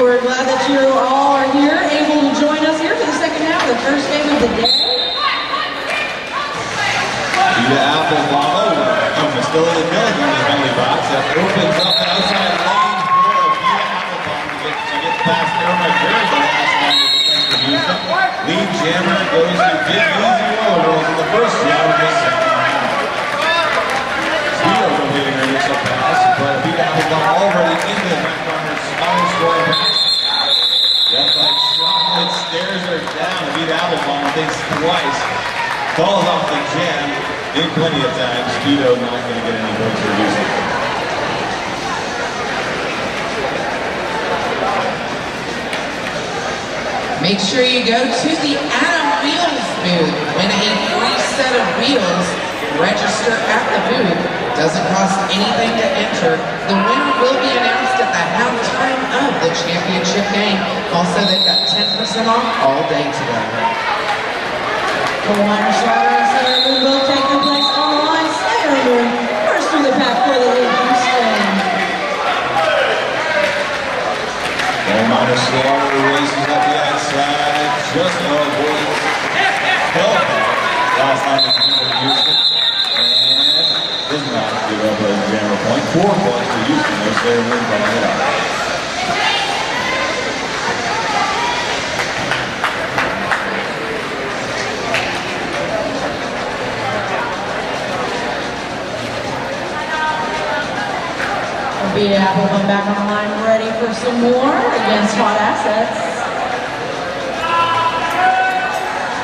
we're glad that you all are here, able to join us here for the second half of the first game of the day. Vita Applebama comes still in the middle in the penalty box. That opens up the outside lane for Vita Applebama to get past Irma Gary, the last line of defense for Houston. Lead jammer goes to Big Easy Roller Girls in the first round of the second round. Vita rotating her initial pass, but Vita Applebama already in the back corner's scoring pass. Just like Chocolate stares her down. Vita Applebama thinks twice. Calls off the jam. In plenty of time, Speedo not going to get any points for Houston. Make sure you go to the Adam Wheels booth. Win a free set of wheels. Register at the booth. Doesn't cost anything to enter. The winner will be announced at the halftime of the championship game. Also, they've got 10% off all day today. Coal Miner Slaughter and Slayer Moon both take their place on the line. Slayer Moon first through the pack for the lead Houston. Coal Miner Slaughter races up the outside, just avoids Hellcat. Last time in Houston. And does not give up a jammer point. 4 points for Houston. No Slayer Moon coming it up. Vita Applebama back on the line, ready for some more against Hot Assets.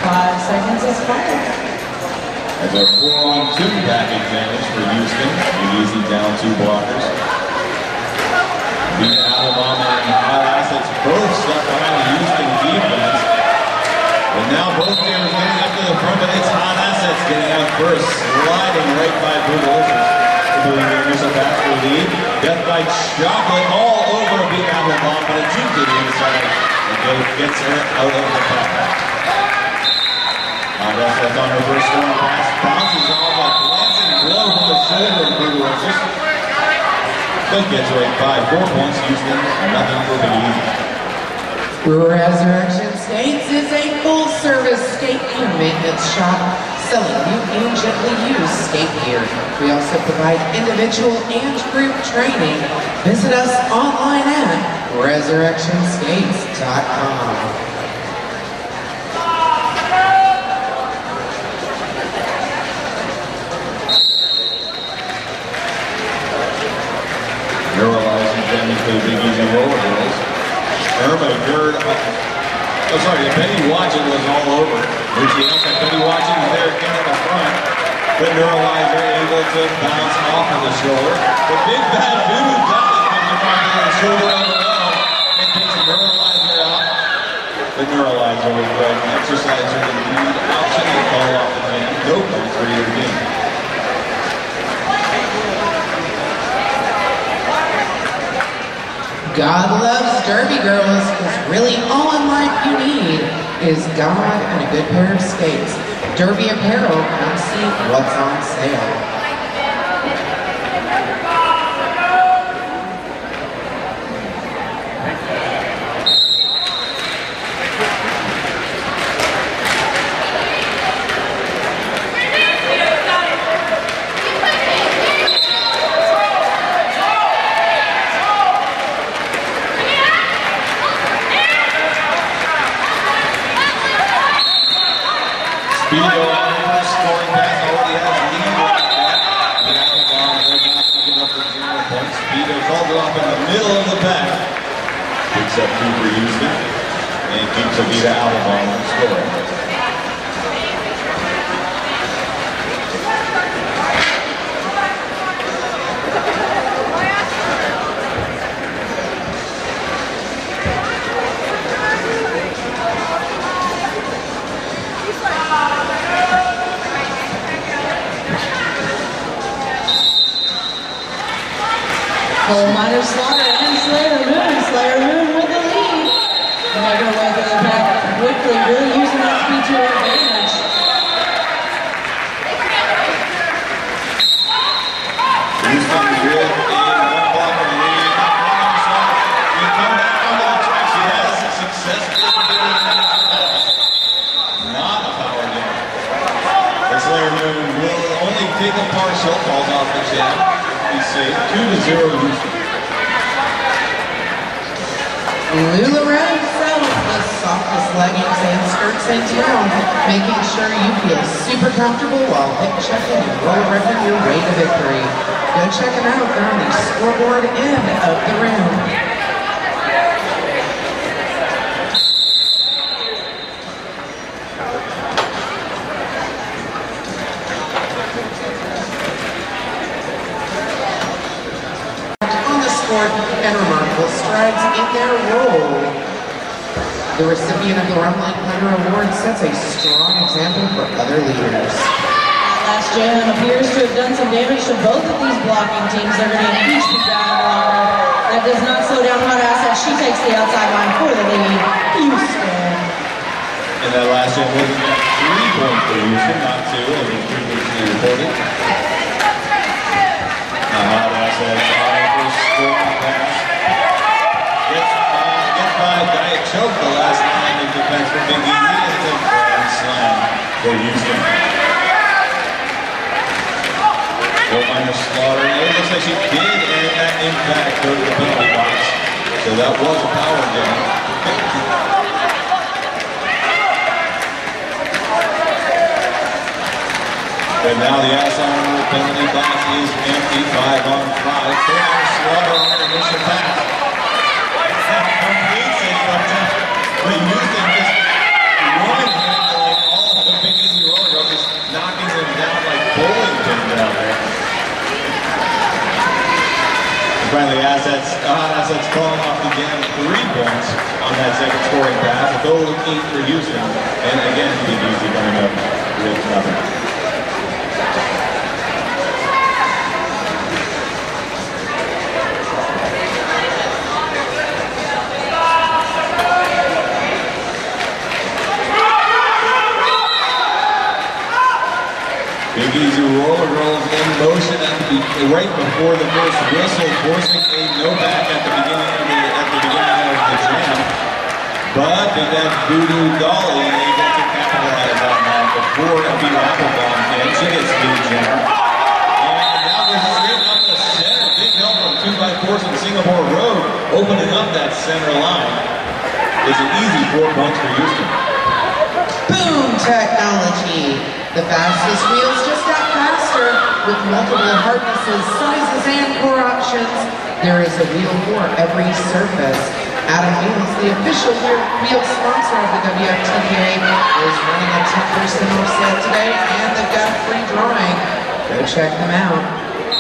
5 seconds expired. As a 4-on-2 back advantage for Houston. Easy down 2 blockers. Vita Applebama and Hot Assets both stuck behind the Houston defense. And now both teams getting up to the front, but it's Hot Assets getting out first, sliding right by Boodles. Doing the initial pass for lead. Death by Chocolate all over Vita Applebama, but a juke to the inside and gets her out of the pack. That's on her first scoring pass. Bounces off a glancing blow from the shoulder of Boodles. But gets right by 4 points. Houston, nothing for Big Easy. Resurrection Skates is a full-service skate and maintenance shop selling new and gently used skate gear. We also provide individual and group training. Visit us online at resurrectionskates.com. Neuralizing jamming for the Big Easy Roller Girls. Irma Gerd, Betty Watson was all over. Luciana, Betty Watson is there again in the front. The Neuralizer able to bounce off of the shoulder. The Big Bad Voodoo Dolly comes around to the shoulder of her own and takes the Neuralizer out. The Neuralizer was going to exercise her lead option and call off the jam. No points for either team. God loves Derby Girls because really all in life you need is God and a good pair of skates. Derby Apparel, come see what's on sale. Speedo on the first scoring pass already has a lead right there. The Applebama, they're not picking up the 0 points. Speedo calls it off in the middle of the pack. Picks up 2 for Houston and keeps a Vita Applebama scoring. Coal Miner Slaughter and Slayer Moon. Slayer Moon with the lead. Making her way through the pack quickly, really using that speed to her advantage. Houston with a 1 blocker lead. You come back on the track. jam. Be safe. 2-0 Houston. LuLaRoe sells the softest leggings and skirts in town, making sure you feel super comfortable while hip checking and roll repping your way to victory. Go check them out. They're on the scoreboard end of the room. And remarkable strides in their role. The recipient of the Rumbling Thunder Award sets a strong example for other leaders. Last jam appears to have done some damage to both of these blocking teams. They're going to impeach the down blocker. That does not slow down Hot Ass as she takes the outside line for the lead. Houston. And that last jam was 3 points for Houston, not 2, as was previously reported. Hot Ass has strong pass. Gets by Diet Choke the last time in defense for Big Easy. It's a grand slam for Houston. Minor slaughter. It looks like she did impact go to the penalty box. So that was a power jam. But now the outside on the penalty box is empty. 5-on-5. Minor slaughter on the initial pass. That completes it, but Houston just one-handling all of the Big Easy roller rubbers, knocking them down like bowling pins down there. Finally, Assets falling off the jam, 3 points on that second scoring pass. A total of 8 for Houston. And again, Big Easy coming up with nothing. Big Easy roller rolls in motion right before the first whistle, forcing a no back at the beginning of the jam. But Big that Voodoo Dolly able to capitalize on that before Abby Applebaum can. She gets lead jam. And now we're straight up the center. Big help from 2x4s on Singapore Road, opening up that center line. It's an easy 4 points for Houston. Boom technology. The fastest wheels just got faster with multiple hardnesses, sizes, and core options. There is a wheel for every surface. Adam Wheels, the official wheel sponsor of the WFTPA, is running a 10% off sale today, and they've got a free drawing. Go check them out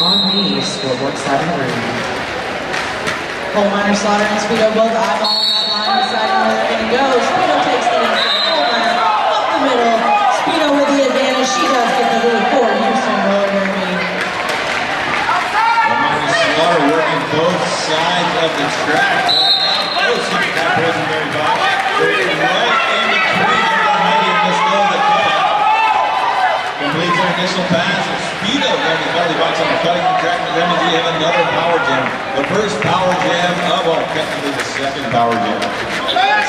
on the scoreboard side of the room. Coal Miner, Slaughter, and Speedo both eyeballing that line, deciding where they're going to go. Speedo takes the inside. Coal Miner up the middle. Speedo with the advantage. She does get the lead for Houston Roller Derby. Coal Miner Slaughter working both sides of the track. Close to that Rosemary box. Right in between the mighty Misto the cut. Completes her initial pass. Speedo going to belly box on the cutting track. And then we have another power jam. The first power jam of, technically the second power jam.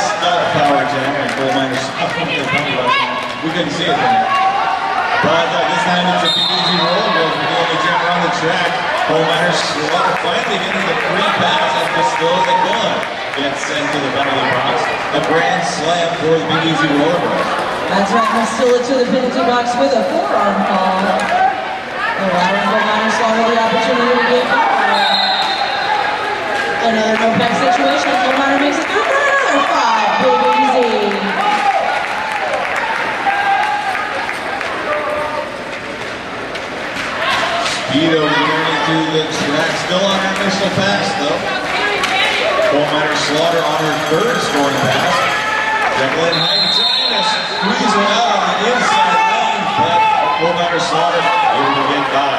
Stud power jam. And Coal Miner we couldn't see it then. But this time it's a Big Easy roll. We're the only jammer on the track. Coal Miner Slaughter finally getting the free pass as Misto the gun gets sent to the penalty box. A grand slam for the Big Easy roller ball. That's right, Mastilla to the penalty box with a forearm call. Allowing Coal Miner Slaughter the opportunity to get forward. Another no-pack situation. Coal Miner makes it through for another 5. Big Easy. Speedo returning to the track, still on her initial pass though. Coal Miner Slaughter on her third scoring pass. Jacqueline Hyde trying to squeeze her out on the inside lane, but Coal Miner Slaughter able to get by.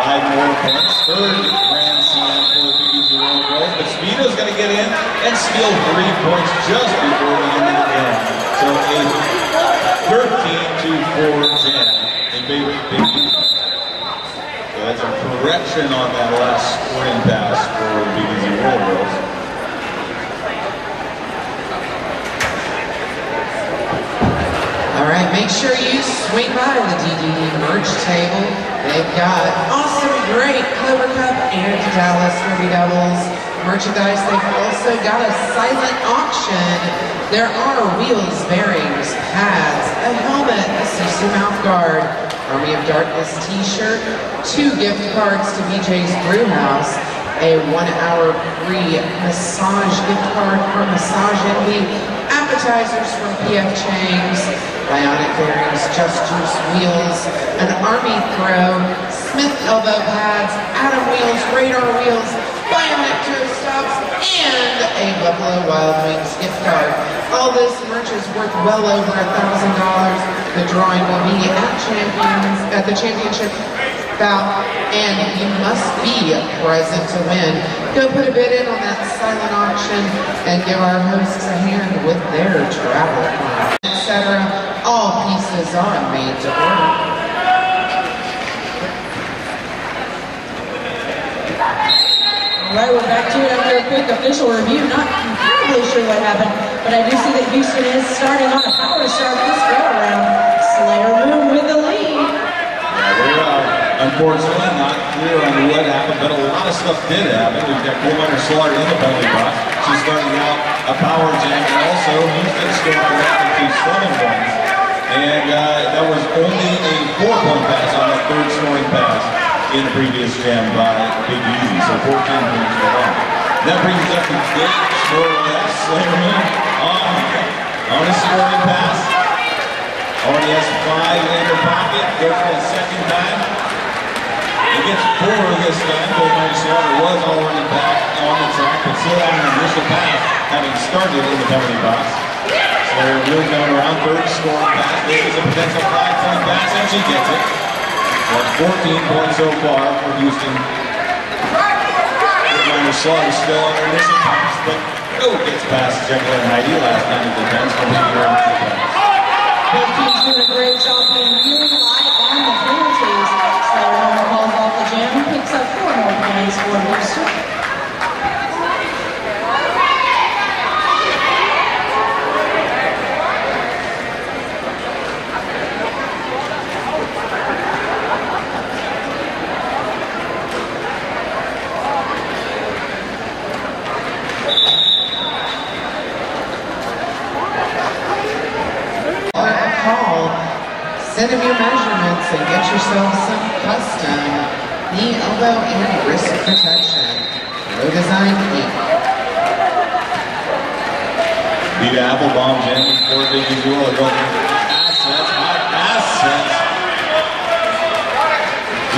5 more points, third grand slam for the Big Easy Roller Girls, but Speedo's going to get in and steal 3 points just before the end of the game. So a 13-4 jam in Big Easy. That's a correction on that last scoring pass for the Big Easy Roller Girls. All right, make sure you swing by the DDD merch table. They've got awesome great Clover Cup and Dallas Derby Devils merchandise, they've also got a silent auction. There are wheels, bearings, pads, a helmet, a Sisu mouth guard, Army of Darkness t-shirt, 2 gift cards to BJ's Brewhouse, a 1-hour free massage gift card from Massage Envy, appetizers from PF Chang's, Bionic Bearings, Just Juice Wheels, an Army Throw, Smith Elbow Pads, Adam Wheels, Radar Wheels, Bionic Toe Stops, and a Buffalo Wild Wings gift card. All this merch is worth well over $1,000. The drawing will be at the championship bout, and you must be present to win. Go put a bid in on that silent auction and give our hosts a hand with their travel plan, etc. All pieces are made to order. All right, we're back to it after a quick official review. Not entirely sure what happened, but I do see that Houston is starting on a power start this go-around. Slayer Moon with the lead. Yeah, we're unfortunately not clear on what happened, but a lot of stuff did happen. We've got Clover Slaughter in the penalty box. She's starting out a power jam, and also Houston scored directly to 7 points. And that was only a 4-point pass on the 3rd scoring pass in the previous jam by Big Easy, so 14 points for them. That brings us up to Dave Scoreless, Slayer Moon on a scoring pass. Already has 5 in her pocket, goes for a second time. He gets 4 this time. Clover Slaughter was already back on the track, but still on an initial pass, having started in the penalty box. Slayer Moon going around, 3rd scoring pass. This is a potential 5-point pass, and she gets it. 14 points so far for Houston. Clover Slaughter still on her initial pass, but gets past Jekyll and Heidi last time in defense, completing her initial pass. Both teams doing a great job being really light on the penalties. Slayer Moon calls off the jam and picks up 4 more points for Houston. Send him your measurements and get yourself some custom knee, elbow, and wrist protection. Low Design Inc. Vita Applebaum jamming for Big Easy Roller. Assets, hot assets.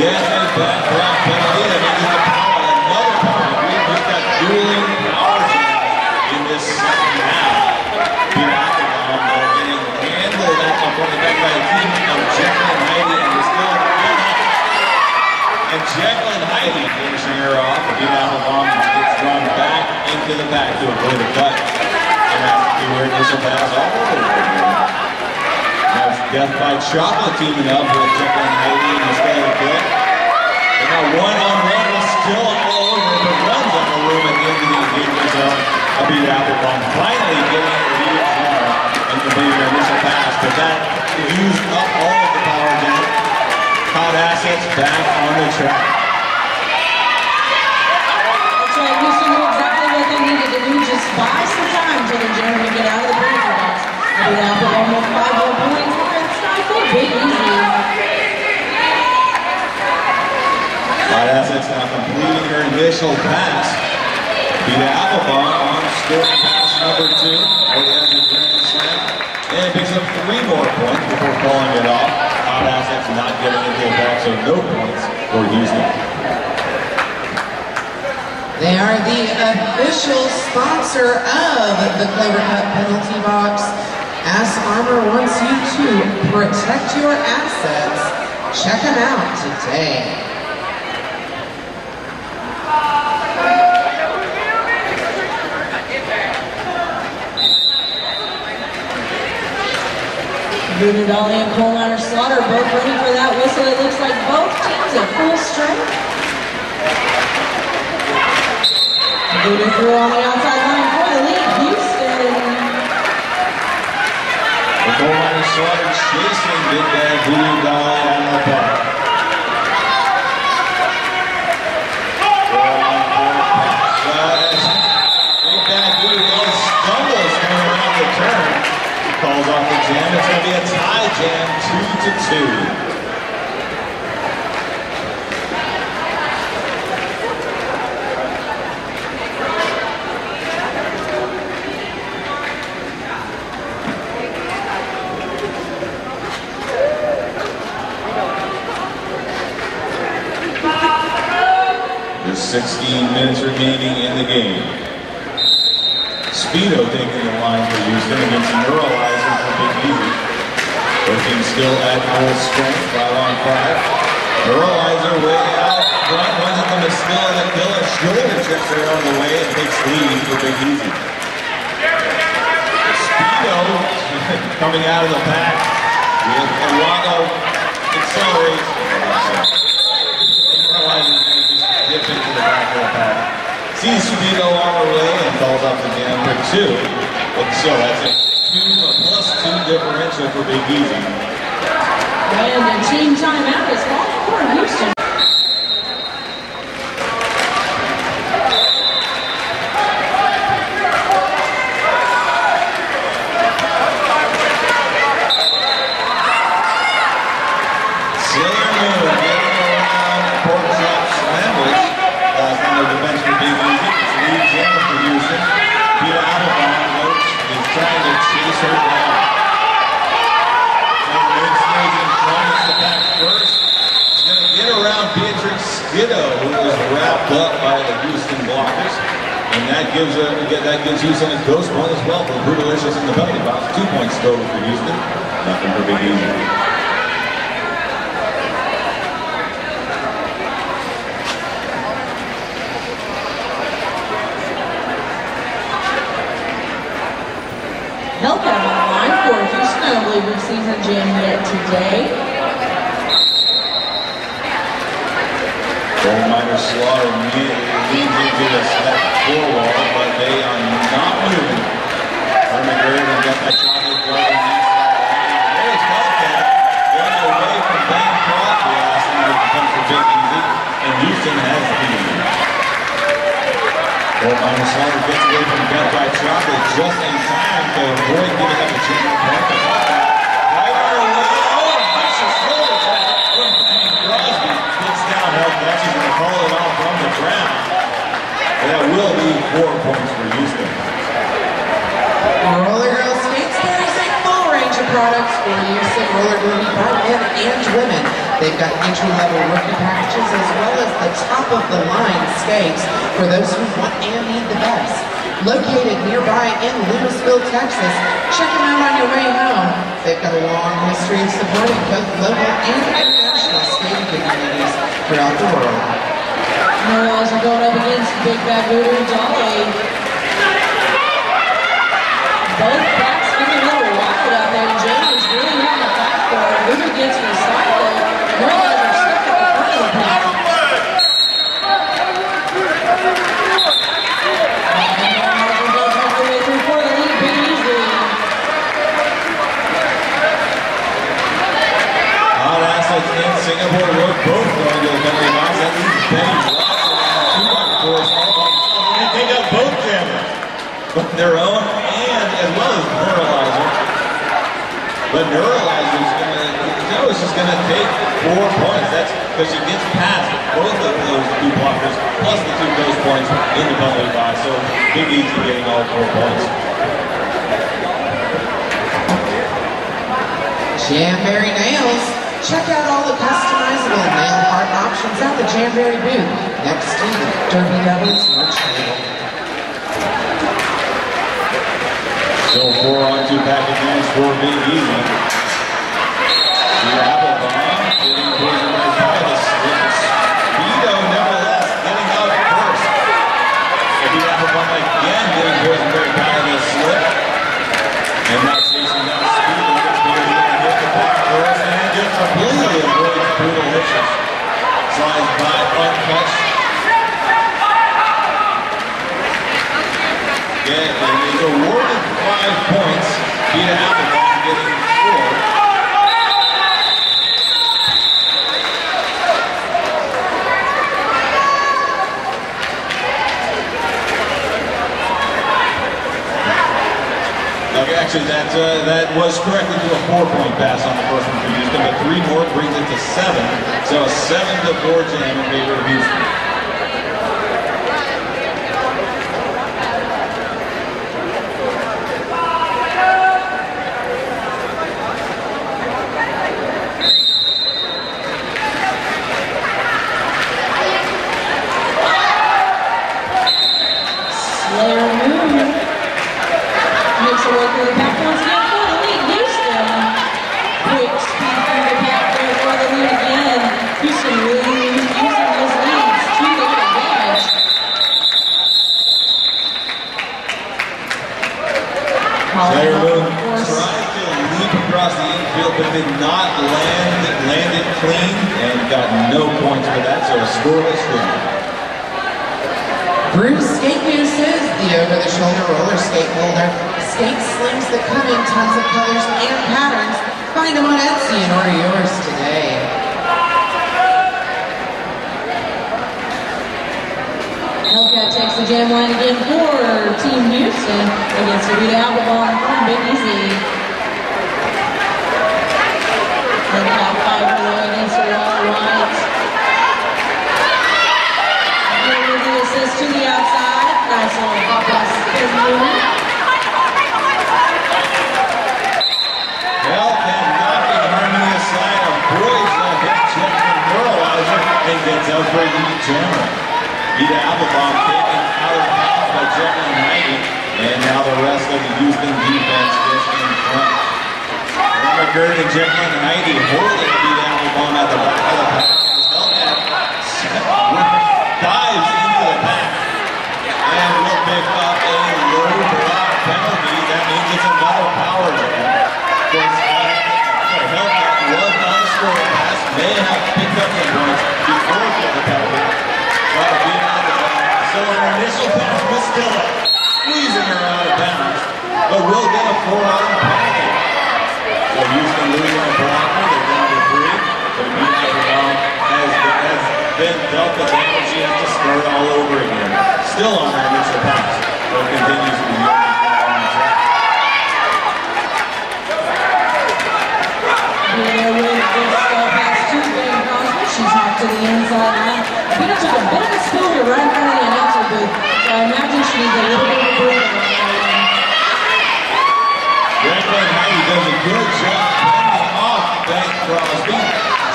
Yes, and back drop penalty. That means it's a power, another power. We've got dueling power jams in this second half. Vita Applebaum getting handled at the front back by a team of Jekyll and Heidi, and we're still and Jekyll and Heidi finishing her off. Vita Applebaum gets drawn back into the back to avoid a cut. And that's the weird initial pass all over. That's Death by Chocolate teaming up with Jekyll and Heidi in the standard kick. And now one-on-one is still all over, but runs out of room at the end of the engagement zone. Vita Applebaum finally getting it lead center and completing her initial pass, but that used up all of the power jam. Hot assets back on the track. That's right, Houston knew exactly what they needed to do. Just buy some time till the jam to get out of the penalty box. Vita Applebaum with 5 more points. It's not for Big Easy. Hot assets now completing her initial pass. Vita Applebaum on scoring pass number 2. Already has a grand slam. And picks up 3 more points before calling it off. Hot assets not getting into the back, so no points for Houston. They are the official sponsor of the Clover Cup penalty box. Ass Armor wants you to protect your assets. Check them out today. Voodoo Dolly and Clover Slaughter both ready for that whistle. It looks like both teams at full strength. Voodoo through on the outside line for the lead. Houston. The Clover Slaughter chasing Big Bad Voodoo Dolly on the back. and it's going to be a tie jam, 2-2. There's 16 minutes remaining in the game. Speedo taking the line for Houston against Neuralizer for Big Easy. Working still at full strength, 5-on-5. Neuralizer way out front, runs into the still and the killer. Shoulder checks her on the way and takes lead for Big Easy. Speedo coming out of the pack. And Wago accelerates. Neuralizer dip into the back of the pack. Sees Speedo on the way and calls up the jam for 2. And so that's a +2 differential for Big Easy. And the team timeout is called for Houston. That gives Houston a ghost one as well for Brutalicious in the penalty box. 2 points total for Houston. Nothing for Big Easy. Hellcat on the line for Houston. I believe we've season jam yet today. Gold Miner Slaughter leads into the step 4 wall, but they are not moving. Herman Gurden got that chocolate guard on the inside. There's Hellcat going away from Ben Crosby. Last time it comes for Big Easy, and Houston has the lead. Gold Miner Slaughter gets away from Got by Chocolate just in time to avoid giving up a chance to point the ball. Right on her way. Oh, vicious shoulder tap from Ben Crosby. Gets down Hellcat. She's going to call it off from the ground. That will be 4 points for Houston. Roller Girl Skates carries a full range of products for use in roller derby by men and women. They've got entry-level rookie packages as well as the top-of-the-line skates for those who want and need the best. Located nearby in Louisville, Texas, check them out on your way home. They've got a long history of supporting both local and international skating communities throughout the world. Neuralizer going up against Big Bad Voodoo Dolly. Both backs feeling a little wild out there. Jamie's really having a fight for it. Voodoo gets recycled. Neuralizer stuck at the front of the pack. And Neuralizer does make their way through for the lead pretty easily. Hot assets in Singapore Road, both going to the penalty box. That leaves Benny and take out both jammers, but their own and as well as Neuralizer. But Neuralizer's going to take 4 points. That's because she gets past both of those 2 blockers plus the 2 ghost points in the penalty box. So Big Easy getting all 4 points. Jamberry Nails. Check out all the customizable nail art options at the Jamberry booth next to the Derby Devils merch table. Still 4-on-2 pack advance for Big Easy. The Applebaum getting poison right by the slip. Speedo nevertheless getting out first. And the Applebaum again getting poison right by the slip. And now chasing down Speedo. Speedo's going to hit the back first and just completely avoids Brutalicious. Slides by untouched. Yeah, and is awarded 5 points. Peter Applebaum getting 4. Okay, actually, that was corrected to a 4-point pass on the first one for Houston, but 3 more brings it to 7. So a 7-4 jam in favor of Houston. But did not land it clean and got no points for that, so a scoreless game. Bruce Skate Nooses, the over-the-shoulder roller skate holder. Skate slings that come in tons of colors and patterns. Find them on Etsy and order yours today. Hellcat takes the jam line again for Team Houston against Rita Applebaum from Big Easy. Hellcat 5 below against her on the right. Here with the assist to the outside. Nice little hop pass spin move. Hellcat knocking Harmony aside, avoids the hit check from Moralizer and gets out for a heat jammer. Rita Applebaum taken out of bounds by Jacqueline Heidi, and now the rest of the Houston defense just in front. McGurk and Jacqueline Heidi holding Rita Applebaum at the back of the pack. Hellcat dives into the pack and will pick up a low block penalty. That means it's another power jam. Hellcat was on the scoring pass, may have picked up some points before the penalty. So an initial pass was still squeezing her out of bounds, but will get a 4-item penalty. So Houston losing a blocker, they're down to 3. So Rita Applebaum has been dealt the damage. She has to start all over again. Still on her initial pass, but continues to be on the track. Here with this pass to Van Crosby. She's off to the inside line. Peter took a bit of a spill here right in front of the announcer booth, so I imagine she needs a little bit of a breather. Jacqueline Heidi does a good job bending off Van Crosby.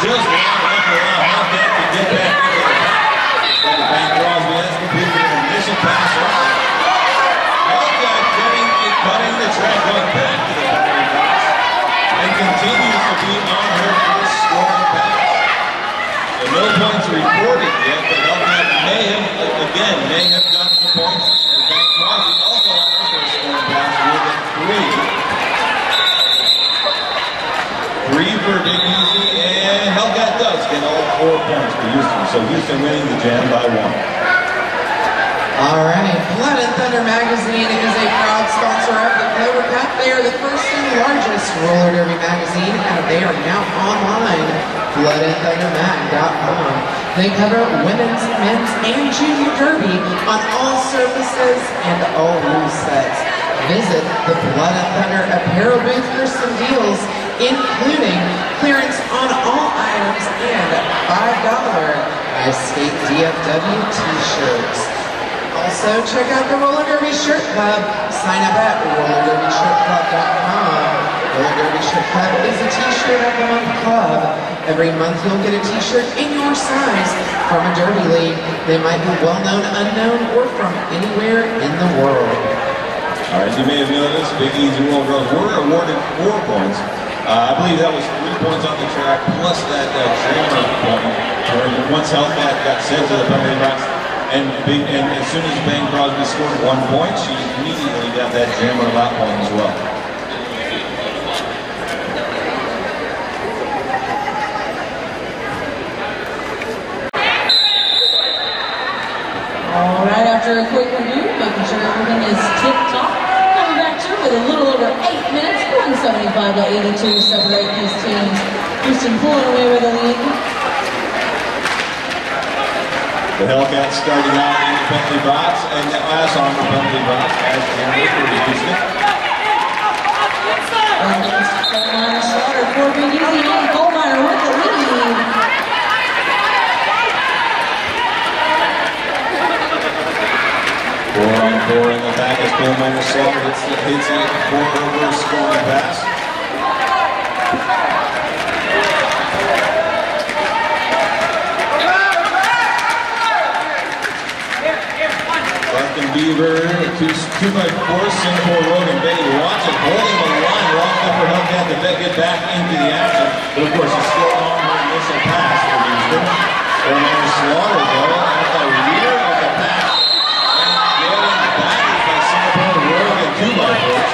Just long enough to allow Hellcat to get back into the pack. But Van Crosby has completed an initial pass off. Hellcat cutting the track, going back to the penalty box, and continues to be on her first scoring pass. So no points reported yet, but Hellcat may have gotten some points. And Van Crosby also on her first scoring pass with a 3. 3 for Big Easy, and Hellcat does get all 4 points for Houston. So Houston winning the jam by 1. All right, Blood and Thunder Magazine is a proud sponsor of the Clover Cup. They are the first and largest roller derby magazine, and they are now online, bloodandthundermag.com. They cover women's, men's, and junior derby on all surfaces and all rule sets. Visit the Blood and Thunder apparel booth for some deals, including clearance on all items and $5 Ice Skate DFW t-shirts. Also, check out the Roller Derby Shirt Club. Sign up at rollerderbyshirtclub.com. Roller Derby Shirt Club is a t-shirt of the month club. Every month you'll get a t-shirt in your size from a derby league. They might be well-known, unknown, or from anywhere in the world. All right, you may have noticed, Big Easy World Girls were awarded 4 points. I believe that was 3 points on the track, plus that jammer point, where once Hellcat got sent to the penalty box, and as soon as Van Crosby scored 1 point, she immediately got that jammer lap point as well. All right, after a quick review, making sure everything is tip-top. Coming back to with a little over 8 minutes, 175 to 82 separate these teams. Houston pulling away with the lead. The Hellcat starting out in the penalty box, and the last on the penalty box as Cameron for Houston. Four in the back as Bill Minor Slaughter hits it. 4 over scoring pass. Beaver, 2x4, Singapore Road, and Betty Watson holding the line, walked up for help down to get back into the action. But of course, he's still on her initial pass for Houston. Minor Slaughter, though, at the rear of the pass, and getting back by Singapore Road and 2x4s.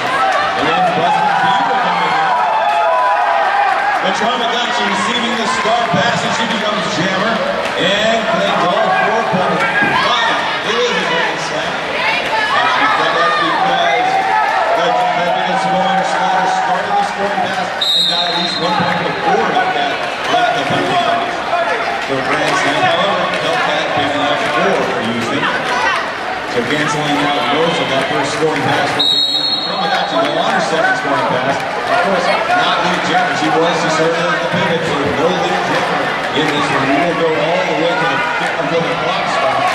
And then Buster Beaver coming in. But Tramagotchi receiving the star pass, and she becomes jammer, and claims all 4 points. It is a grand slam. That's because Minor Slaughter started the scoring pass and got at least 1 point before that left the penalty. So grand slam, however, Hellcat picking up 4 for Houston. So canceling out most of that first scoring pass for Big Houston. Tramagotchi, the Honor second scoring pass. Of course, not lead jammer. She started at the pivot, so no lead jammer in this one. We will go all the way until the clock stops.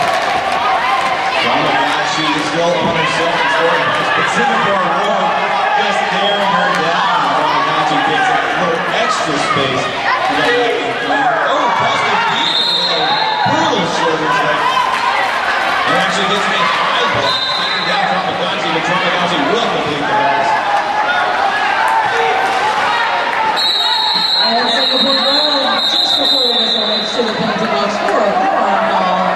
Tramagotchi is still on her second scoring pass, but Singapore Road just tearing her down. Tramagotchi gets a little extra space. Oh, Buster Beaver with a brutal shoulder check. And actually gets a high ball, taking down Tramagotchi, but Tramagotchi will complete the pass. And Singapore Road, just before the whistle, heads to the penalty box for a forearm call.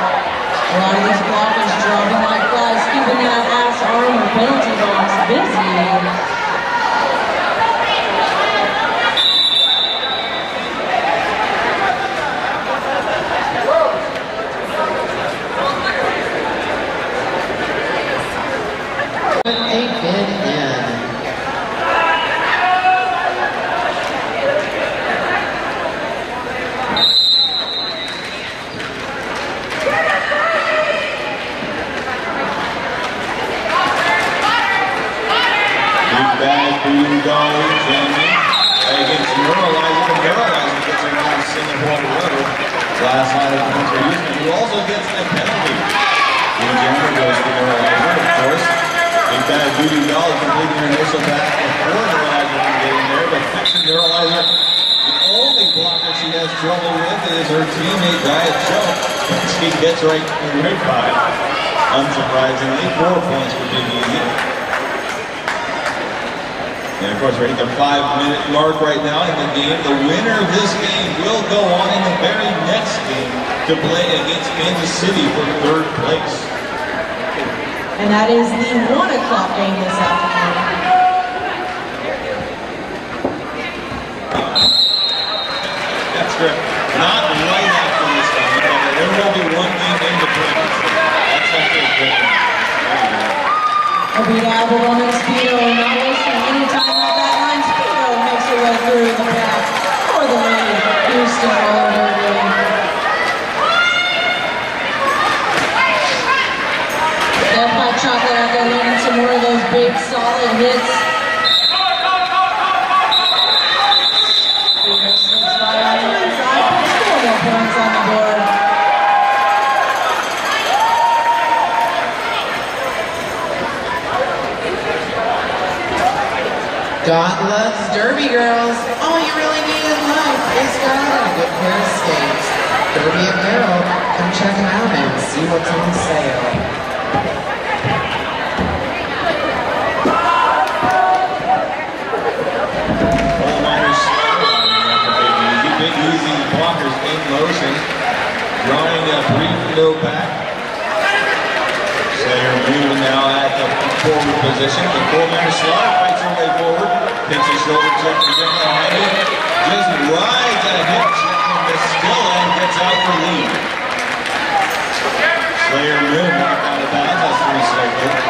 A lot of these blockers dropping like flies, keeping that ass arm or penalty box busy. Last night at the for Houston, who also gets a penalty. The jammer goes to Neuralizer, of course. Big bad Judy Doll completing her initial pass before Neuralizer can get in there, but fixing Neuralizer. The only blocker she has trouble with is her teammate Diet Joe. She gets right by it. Unsurprisingly, 4 points for Big Easy. And of course, we're at the 5-minute mark right now in the game. The winner of this game will go on in the very next game to play against Kansas City for 3rd place. And that is the 1 o'clock game this afternoon. That's correct. Not right after this time. There will be 1 game in between. That's after the game. Abida Alba Speedo, not wasting any time at that line. Speedo makes her way through the pass for the lead. Houston roller derby. That hot chocolate out there learning some more of those big solid hits. Speedo slips by on the inside, puts 4 more points on the board. God loves Derby girls. All you really need in life is God and a good pair of skates. Derby apparel. Come check them out and see what's on sale. All Miners Big Easy blockers in motion. Drawing a brief no back. Slayer moving now at the forward position. The 4-man slot fights her way forward. Takes a shoulder check from Jim behind it. Just rides a hip check from Mistilla and gets out for lead. Slayer Moon knocked out of bounds. That's 3 seconds.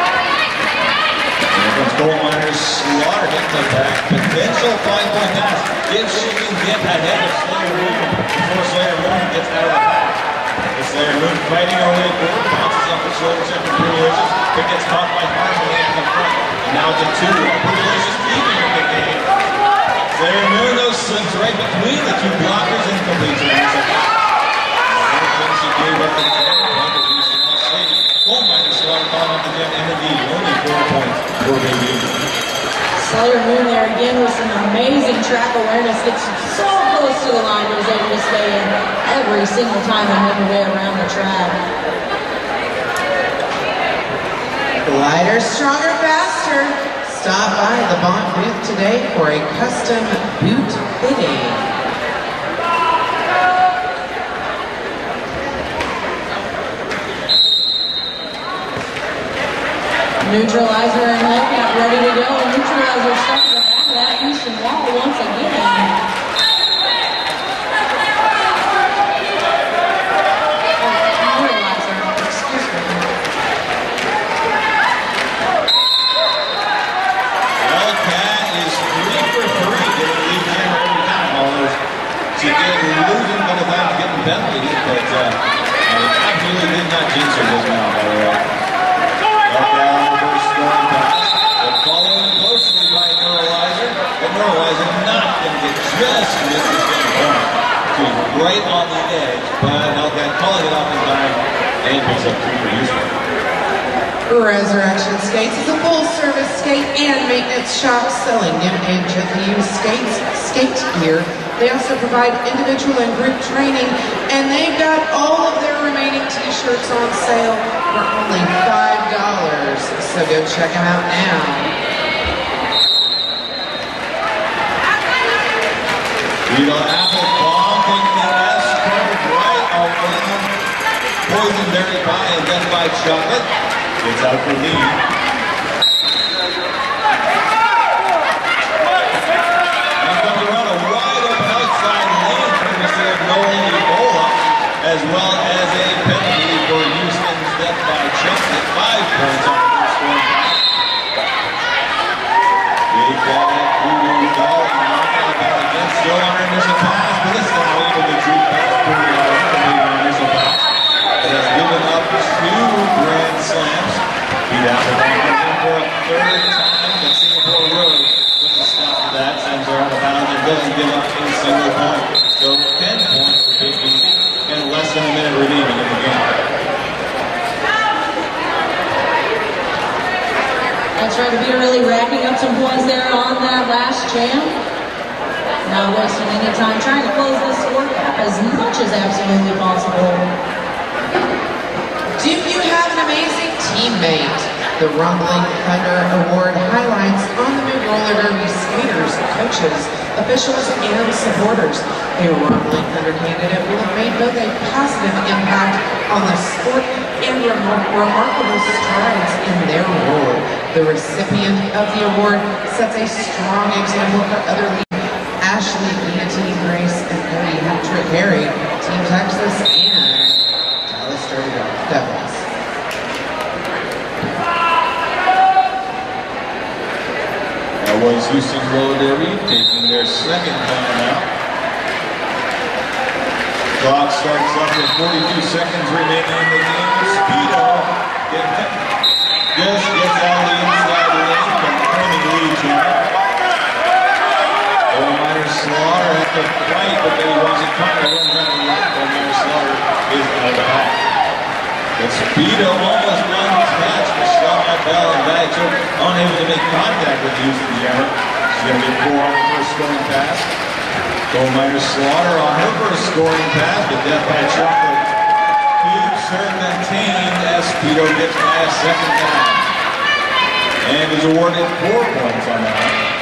And here comes Gold Miners Slaughter hitting the back. Potential 5-point pass if she can get ahead of Slayer Moon before Slayer Moon gets out of the pack. Slayer Moon fighting her way forward, bounces off the shoulder check from Purelicious, but gets caught by Harmony in the front. And now it's a 2. Purelicious keeping the game. Slayer Moon, though, slips right between the 2 blockers and completes her initial pass. I don't think she gave up the jam, but we shall not see. Gold Miners Slaughter calling up the jam and the D. Slayer Moon there again with some amazing track awareness. Gets so close to the line, but was able to stay in every single time and make her way around the track. Lighter, stronger, faster. Stop by the Bond booth today for a custom boot fitting. Neutralizer and Hellcat ready to go. Neutralizer stuck in the back of that Houston wall once again. Neutralizer, excuse me. Hellcat is 3 for 3, getting lead camera every time. Although she did losing a couple times getting penalties, but absolutely did not jinx her just now, by the way. Scoring pass, but followed closely by Neutralizer, but Neutralizer not going to get just missed the same point. She was right on the edge, but Hellcat calling it off in time and picks up 2 for Houston. Resurrection Skates is a full-service skate and maintenance shop selling new and gently used skates, skate gear. They also provide individual and group training, and they've got all of their remaining t-shirts on sale for only $5. So go check them out now. Apple bombing the S-curve right around Boysenberry Pie and Death by Chocolate. Gets out for lead. And comes around a wide open outside lane courtesy of Nolan Ebola, as well as a penalty for Houston's Death by Chocolate. 5 points on the first scoring pass. Big ball, Voodoo ball, and knocking it out again. Still on her initial pass, but this time able to treat pass pretty well on the initial pass. It has given up 2 grand slams. Beat Apple back in for a 3rd time, but Singapore Road puts a stop to that, sends her out of bounds, and doesn't give up a single point. So 10 points for Big Easy, and less than a minute remaining in the game. That's right, Peter really racking up some points there on that last jam. Not wasting any time, trying to close this score gap as much as absolutely possible. Do you have an amazing teammate? The Rumbling Thunder Award highlights on the move roller derby skaters, coaches, officials, and supporters. A Rumbling Thunder candidate will have made both a positive impact on the sport and remarkable strides in their role. The recipient of the award sets a strong example for other leaders. Ashley, Leontine, Grace, and Cody Harry, Team Texas, and Dallas Dirty Devils. That was Houston's roller derby, taking their 2nd time out. Clock starts up with 42 seconds remaining in the game. Speedo just gets out of the inside lane, confirming the lead here. Minor Slaughter at the fight, but then he wasn't caught. Runs out of the lane. Minor Slaughter is out of the pack. But Speedo almost untouched. Michelle Bell and back, so unable to make contact with Houston Jammer. She's going to get 4 on the first scoring pass. Gold Miner Slaughter on her first scoring pass, but Death by Chocolate keeps her contained as Speedo gets by a 2nd time. And is awarded 4 points on that.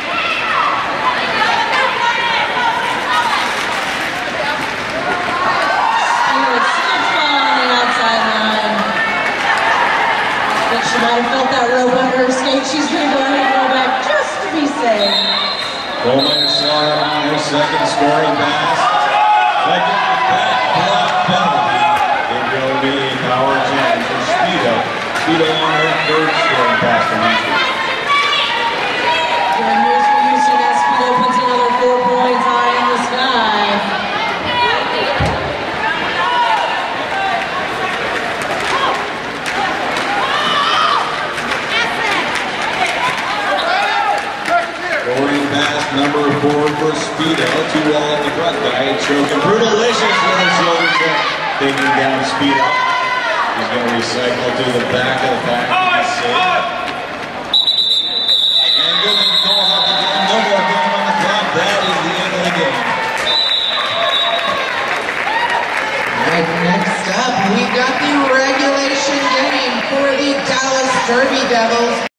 She might have felt that rope under her skate. She's going to go ahead and go back just to be safe. Gold Miner Slaughter on her 2nd scoring pass. Second back block penalty. It will be a power jam for Speedo. Speedo on her 3rd scoring pass for Houston. Good news for Houston as Speedo puts another 4 points high in the sky. Number 4 for Speedo, 2 all in the front guy, choking Brutalicious with his shoulder check, taking down Speedo. He's going to recycle to the back of the pack. And Goodman calls up the Derby Devils.